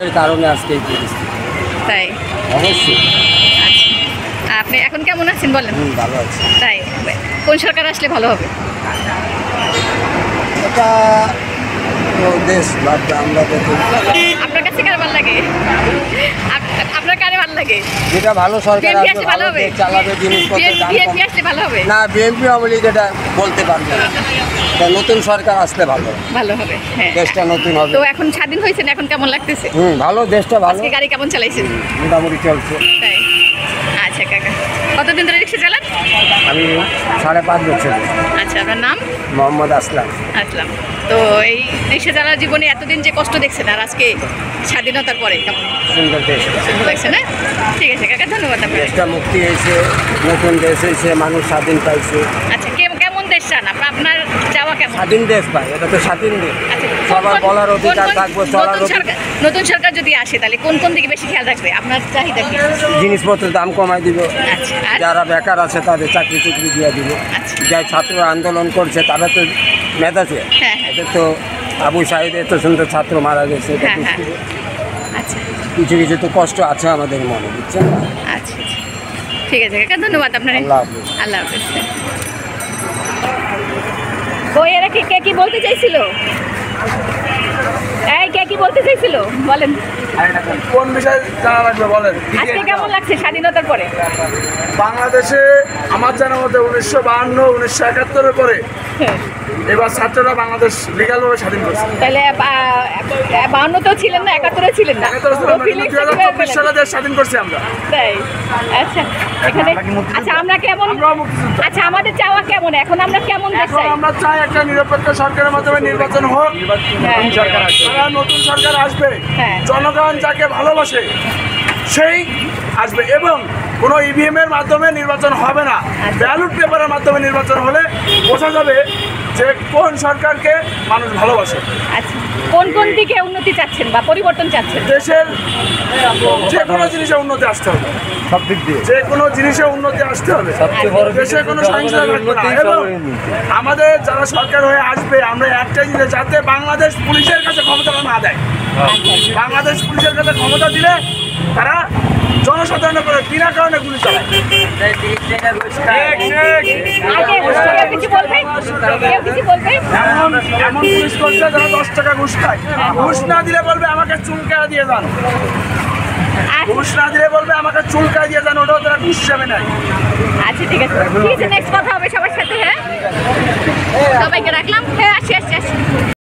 এর কারণে আজকে এই পরিস্থিতি। তাই অবশ্যই। আচ্ছা, আপনি এখন কেমন আছেন বলেন? ভালো আছে। তাই কোন সরকার আসলে ভালো হবে? এটা তো দেশ ভাববে আমরা দেখি আপনার কাছে কার ভালো লাগে? আপনার কারে ভালো লাগে? যেটা ভালো সরকার বিএনপি আসবে, আসলে ভালো ভালো হবে? দেশ চালাবে, জিনিসপত্রের দাম কম। বিএনপি আসলে ভালো হবে? না, বিএনপি আওয়ামী লীগ এটা বলতে পারবে না। তা নতুন সরকার আসলে ভালো, ভালো হবে, হ্যাঁ। দেশটা নতুন হবে। তো এখন স্বাধীন হয়েছেন, এখন কেমন লাগতেছে? ভালো, দেশটা ভালো, আজকে গাড়ি কেমন চালাইছেন? মোটামুটি চলছে। তাই আচ্ছা কাকা, কতদিন ধরে রিক্সা চালান? আমি 5.5 বছর। আচ্ছা, আপনার নাম? মোহাম্মদ আসলাম। আসলাম। তো এই রিক্সা চালার জীবনে এতদিন যে কষ্ট দেখছেন, আর আজকে স্বাধীনতার পরে কেমন সুন্দর দেশ, সুন্দর লাগছে না? ঠিক আছে কাকা, ধন্যবাদ আপনাকে। দেশটা মুক্তি হয়েছে, নতুন দেশ হয়েছে, মানুষ স্বাধীন পাইছে। আচ্ছা, কেমন দেশ চান আপনার যাওয়া কেমন? স্বাধীন দেশ পাই, এটা তো স্বাধীন দেশ। আচ্ছা, সবার বলার অধিকার থাকবে, চলার অধিকার। নতুন সরকার যদি আসে তাহলে কোন কোন দিকে বেশি খেয়াল রাখবে? আপনার চাহিদা কি? জিনিসপত্রের দাম কমাই দিব, আচ্ছা, আর? যারা বেকার আছে তাদের চাকরি চুকরি দিয়ে দিব। আচ্ছা। যারা ছাত্র আন্দোলন করছে তারা তো মেধাছে, হ্যাঁ, হ্যাঁ। এদের তো আবু সাহিদ এত সুন্দর ছাত্র মারা গেছে, এটা হ্যাঁ, তো হ্যাঁ। আচ্ছা কিছু কিছু তো কষ্ট আছে আমাদের মনে, বুঝছেন না? আচ্ছা, ঠিক আছে কাকা, ধন্যবাদ আপনার। আল্লাহ হাফেজ। আল্লাহ হাফেজ। এরা কে কি বলতে চাইছিল? এই কে কি বলতে চাইছিল বলেন? কোন বিষয়ে জানা লাগবে বলেন? আজকে কেমন লাগছে স্বাধীনতার পরে? বাংলাদেশে আমার জানা মতে 1952, 1971 পরে হ্যাঁ। এবার ছাত্ররা বাংলাদেশ লিগালভাবে স্বাধীন করছে। তাহলে 52তেও ছিলেন না, 71 ছিলেন না? 71 সালে আমরা 2024 সালে দেশ স্বাধীন করছি আমরা। তাই আচ্ছা, এখানে আচ্ছা আমরা কেমন, আমরাও মুক্তিযোদ্ধা। আচ্ছা আমাদের চাওয়া কেমন, এখন আমরা কেমন দেশ এখন চাই? আমরা চাই একটা নিরপেক্ষ সরকারের মাধ্যমে নির্বাচন হোক। হ্যাঁ। তারা নতুন সরকার আসবে, হ্যাঁ। জনগণ যাকে ভালোবাসে সেই আসবে, এবং কোনো ইভিএম এর মাধ্যমে নির্বাচন হবে না, ব্যালট পেপারের মাধ্যমে নির্বাচন হলে বোঝা যাবে যে কোন সরকারকে মানুষ ভালোবাসে। আচ্ছা, কোন কোন দিকে উন্নতি চাচ্ছেন বা পরিবর্তন চাচ্ছেন? দেশের যে কোনো জিনিসে উন্নতি আসতে হবে, সব দিক দিয়ে যে কোনো জিনিসে উন্নতি আসতে হবে, সবচেয়ে বড় দেশে কোনো সহিংসতা থাকবে না। এবং আমাদের যারা সরকার হয়ে আসবে, আমরা একটাই জিনিস, যাতে বাংলাদেশ পুলিশের কাছে ক্ষমতা না দেয়। বাংলাদেশ পুলিশের কাছে ক্ষমতা দিলে তারা জনসাধারণের করে বিনা কারণে গুলি চালায়। আগে কেউ কিছু বলবে? কেউ কিছু বলবে? এমন পুলিশ করছে যারা 10 টাকা ঘুষ খায়। ঘুষ না দিলে বলবে আমাকে চুলকায় দিয়ে যান, ঘুষ না দিলে বলবে আমাকে চুলকায় দিয়ে যান, ওটাও তারা ঘুষ হিসাবে নেয়। আচ্ছা ঠিক আছে, ঠিক আছে, নেক্সট কথা হবে সবার সাথে। হ্যাঁ, সবাইকে রাখলাম। হ্যাঁ, আসি আসি আসি।